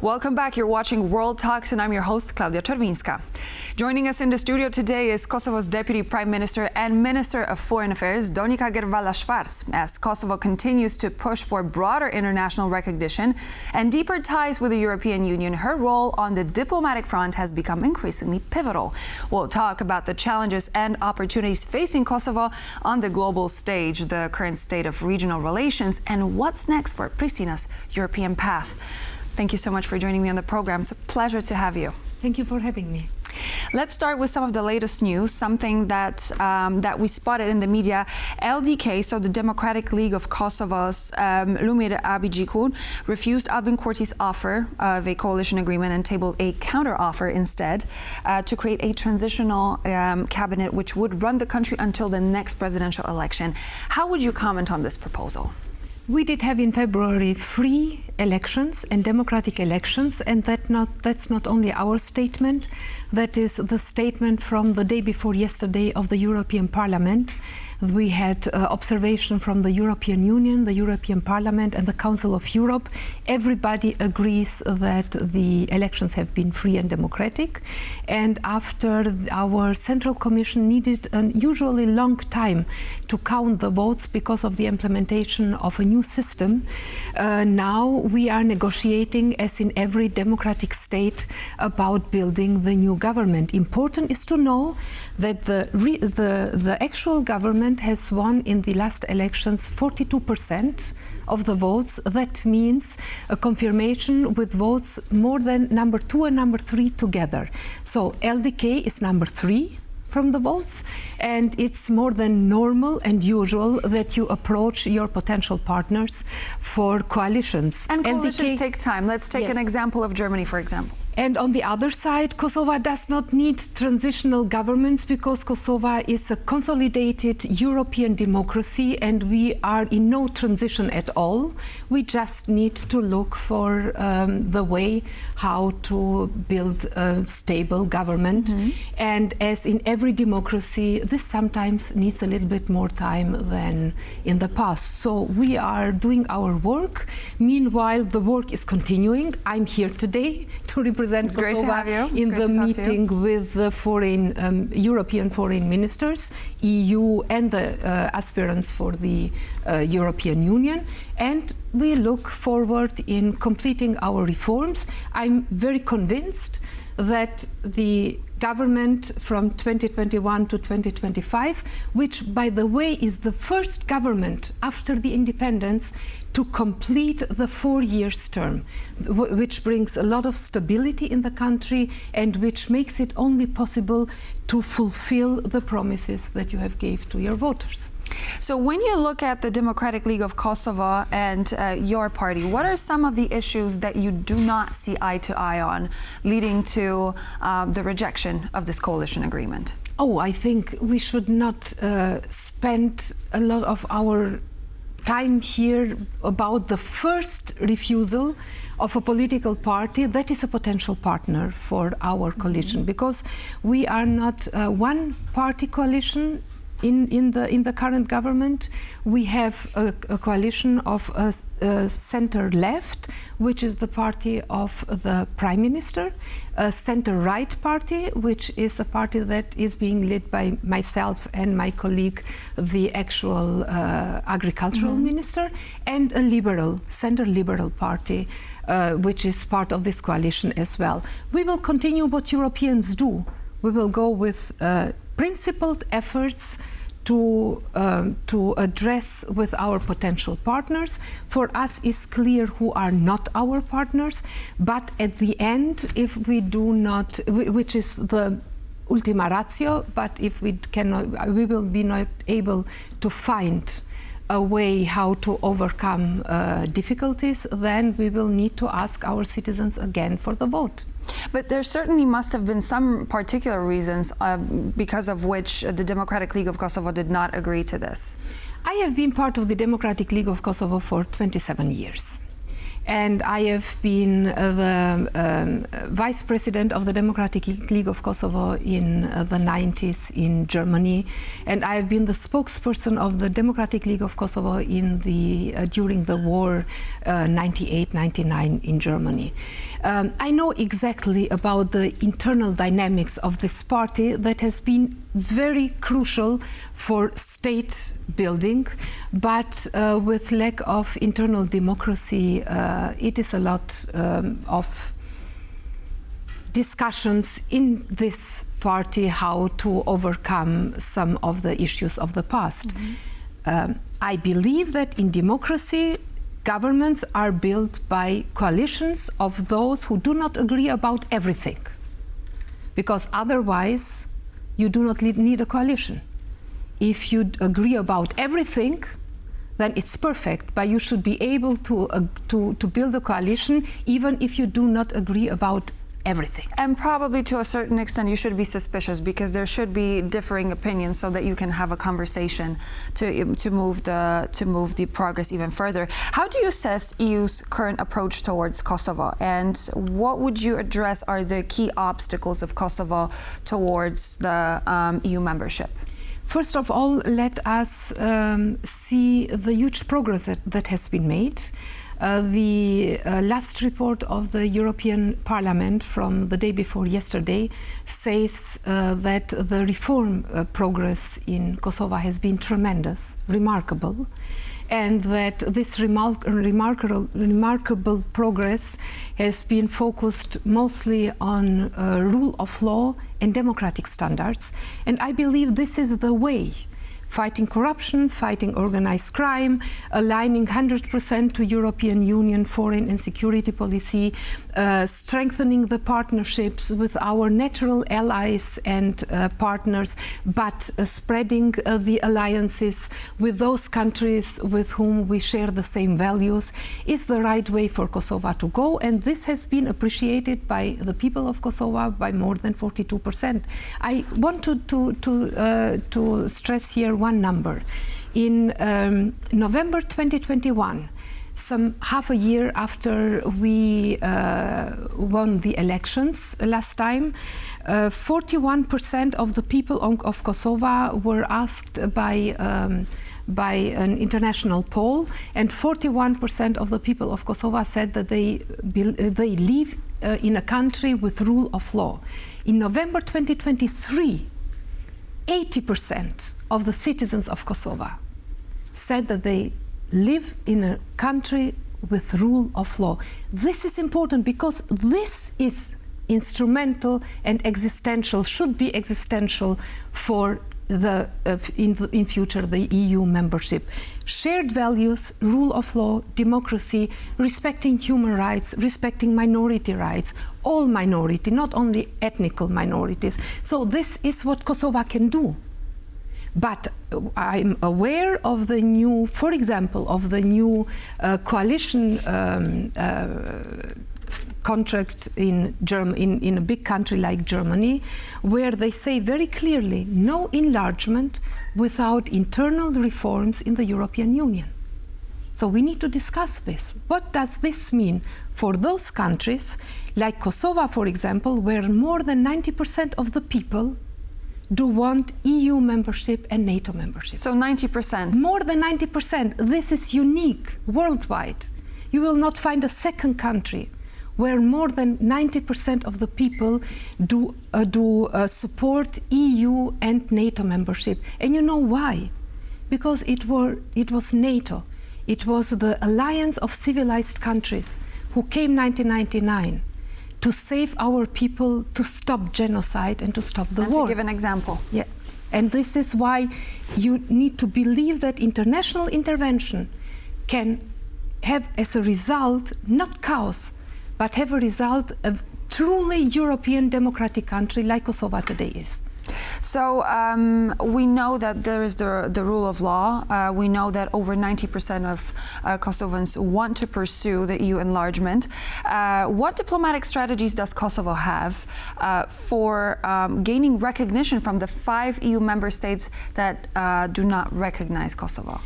Welcome back. You're watching World Talks, and I'm your host, Klaudia Czerwińska. Joining us in the studio today is Kosovo's Deputy Prime Minister and Minister of Foreign Affairs, Donika Gërvalla-Schwarz, as Kosovo continues to push for broader international recognition and deeper ties with the European Union. Her role on the diplomatic front has become increasingly pivotal. We'll talk about the challenges and opportunities facing Kosovo on the global stage, the current state of regional relations, and what's next for Pristina's European path. Thank you so much for joining me on the program. It's a pleasure to have you. Thank you for having me. Let's start with some of the latest news, something that we spotted in the media. LDK, so the Democratic League of Kosovo's Lumir Abicikun, refused Albin Kurti's offer of a coalition agreement and tabled a counter-offer instead to create a transitional cabinet which would run the country until the next presidential election. How would you comment on this proposal? We did have in February free elections and democratic elections, and that's not only our statement, that is the statement from the day before yesterday of the European Parliament. We had observation from the European Union, the European Parliament and the Council of Europe. Everybody agrees that the elections have been free and democratic. And after our Central Commission needed an usually long time to count the votes because of the implementation of a new system, now we are negotiating, as in every democratic state, about building the new government. Important is to know that the actual government has won in the last elections 42% of the votes. That means a confirmation with votes more than number 2 and number 3 together. So LDK is number 3 from the votes, and it's more than normal and usual that you approach your potential partners for coalitions. And coalitions take time. Let's take an example of Germany, for example. And on the other side, Kosovo does not need transitional governments because Kosovo is a consolidated European democracy and we are in no transition at all. We just need to look for the way how to build a stable government. And as in every democracy, this sometimes needs a little bit more time than in the past. So we are doing our work. Meanwhile, the work is continuing. I'm here today to represent Kosovo in the meeting with the European foreign ministers, EU and the aspirants for the European Union. And we look forward in completing our reforms. I'm very convinced that the government from 2021 to 2025, which, by the way, is the first government after the independence to complete the 4-year term, which brings a lot of stability in the country and which makes it only possible to fulfill the promises that you have gave to your voters. So when you look at the Democratic League of Kosovo and your party, what are some of the issues that you do not see eye to eye on, leading to the rejection of this coalition agreement? Oh, I think we should not spend a lot of our time here about the first refusal of a political party that is a potential partner for our coalition, because we are not a one-party coalition. In the current government, we have a coalition of center-left, which is the party of the Prime Minister, a center-right party, which is a party that is being led by myself and my colleague, the actual agricultural minister, and a center-liberal party, which is part of this coalition as well. We will continue what Europeans do. We will go with principled efforts to address with our potential partners. For us, it's clear who are not our partners, but at the end, if we do not, which is the ultima ratio, but if we cannot, we will be not able to find a way how to overcome difficulties, then we will need to ask our citizens again for the vote. But there certainly must have been some particular reasons because of which the Democratic League of Kosovo did not agree to this. I have been part of the Democratic League of Kosovo for 27 years. And I have been the vice president of the Democratic League of Kosovo in the 90s in Germany, and I have been the spokesperson of the Democratic League of Kosovo in during the war 98-99 in Germany. I know exactly about the internal dynamics of this party that has been very crucial for state building, but with lack of internal democracy, it is a lot of discussions in this party how to overcome some of the issues of the past. I believe that in democracy, governments are built by coalitions of those who do not agree about everything, because otherwise you do not need a coalition. If you agree about everything, then it's perfect, but you should be able to build a coalition even if you do not agree about everything. And probably to a certain extent you should be suspicious, because there should be differing opinions so that you can have a conversation to move the progress even further. How do you assess EU's current approach towards Kosovo, and what would you address are the key obstacles of Kosovo towards the EU membership? First of all, let us see the huge progress that has been made. The last report of the European Parliament from the day before yesterday says that the reform progress in Kosovo has been tremendous, remarkable, and that this remarkable progress has been focused mostly on rule of law and democratic standards. And I believe this is the way: fighting corruption, fighting organized crime, aligning 100% to European Union foreign and security policy, strengthening the partnerships with our natural allies and partners, but spreading the alliances with those countries with whom we share the same values is the right way for Kosovo to go. And this has been appreciated by the people of Kosovo by more than 42%. I want to stress here one number. In November 2021, some half a year after we won the elections last time, 41% of the people of Kosovo were asked by an international poll, and 41% of the people of Kosovo said that they live in a country with rule of law. In November 2023, 80% of the citizens of Kosovo said that they live in a country with rule of law. This is important because this is instrumental and existential, should be existential for in future the EU membership. Shared values, rule of law, democracy, respecting human rights, respecting minority rights, all minority, not only ethnic minorities. So this is what Kosovo can do. But I'm aware of the new, for example, of the new coalition contract in a big country like Germany, where they say very clearly no enlargement without internal reforms in the European Union. So we need to discuss this. What does this mean for those countries like Kosovo, for example, where more than 90% of the people do want EU membership and NATO membership? So 90%? More than 90%. This is unique worldwide. You will not find a second country where more than 90% of the people do support EU and NATO membership. And you know why? Because it was NATO. It was the alliance of civilized countries who came 1999 to save our people, to stop genocide and to stop the war. And to give an example. Yeah. And this is why you need to believe that international intervention can have as a result, not chaos, but have a result of truly European democratic country like Kosovo today is. So we know that there is the rule of law. We know that over 90% of Kosovans want to pursue the EU enlargement. What diplomatic strategies does Kosovo have for gaining recognition from the 5 EU member states that do not recognize Kosovo?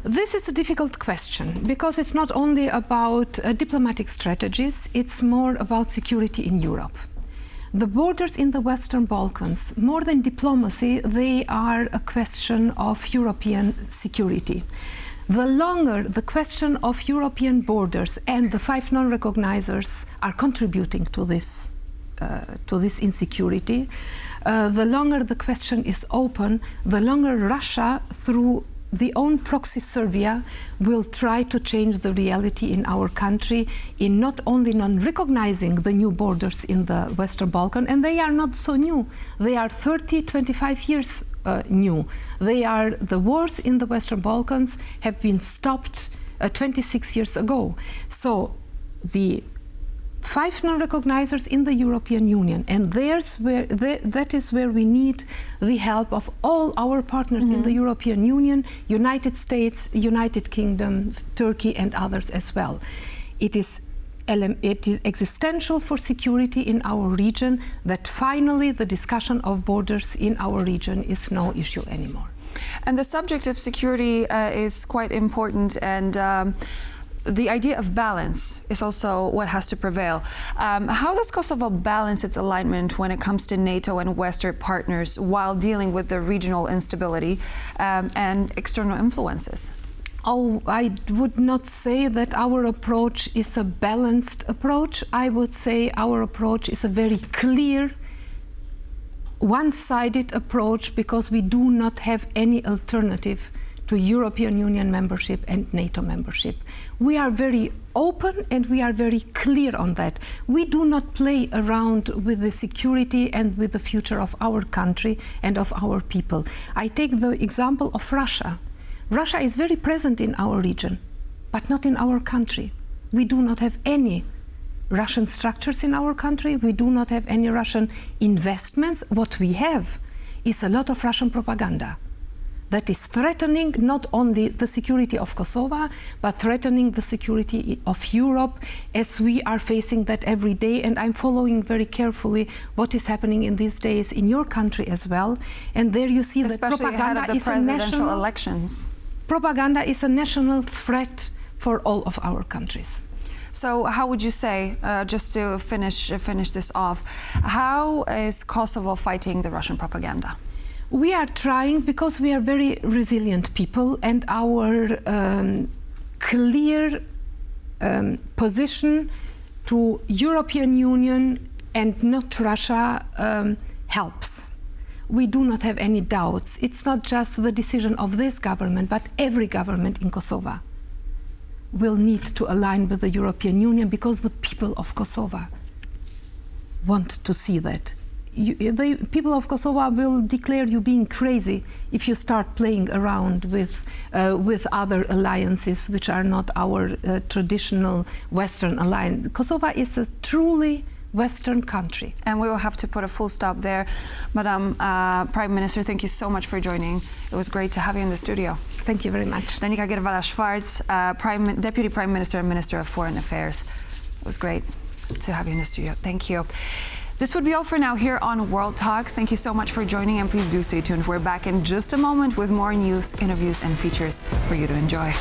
This is a difficult question because it's not only about diplomatic strategies, it's more about security in Europe. The borders in the Western Balkans, more than diplomacy, they are a question of European security. The longer the question of European borders and the 5 non-recognizers are contributing to this insecurity, the longer the question is open, the longer Russia, through the own proxy Serbia, will try to change the reality in our country in not only non-recognizing the new borders in the Western Balkans, and they are not so new. They are 30, 25 years new. The wars in the Western Balkans have been stopped 26 years ago. So the 5 non-recognizers in the European Union, and that is where we need the help of all our partners in the European Union, United States, United Kingdom, Turkey and others as well. It is existential for security in our region that finally the discussion of borders in our region is no issue anymore. And the subject of security is quite important, and the idea of balance is also what has to prevail. How does Kosovo balance its alignment when it comes to NATO and Western partners while dealing with the regional instability and external influences? Oh, I would not say that our approach is a balanced approach. I would say our approach is a very clear, one-sided approach, because we do not have any alternative to European Union membership and NATO membership. We are very open and we are very clear on that. We do not play around with the security and with the future of our country and of our people. I take the example of Russia. Russia is very present in our region, but not in our country. We do not have any Russian structures in our country. We do not have any Russian investments. What we have is a lot of Russian propaganda that is threatening not only the security of Kosovo, but threatening the security of Europe, as we are facing that every day. And I'm following very carefully what is happening in these days in your country as well. And there you see that propaganda is a national elections. Propaganda is a national threat for all of our countries. So how would you say, just to finish this off, how is Kosovo fighting the Russian propaganda? We are trying, because we are very resilient people, and our clear position to European Union and not Russia helps. We do not have any doubts. It's not just the decision of this government, but every government in Kosovo will need to align with the European Union, because the people of Kosovo want to see that. The people of Kosovo will declare you being crazy if you start playing around with other alliances which are not our traditional Western alliance. Kosovo is a truly Western country. And we will have to put a full stop there. Madam Prime Minister, thank you so much for joining. It was great to have you in the studio. Thank you very much. Donika Gërvalla-Schwarz, Deputy Prime Minister and Minister of Foreign Affairs. It was great to have you in the studio. Thank you. This would be all for now here on World Talks. Thank you so much for joining, and please do stay tuned. We're back in just a moment with more news, interviews, and features for you to enjoy.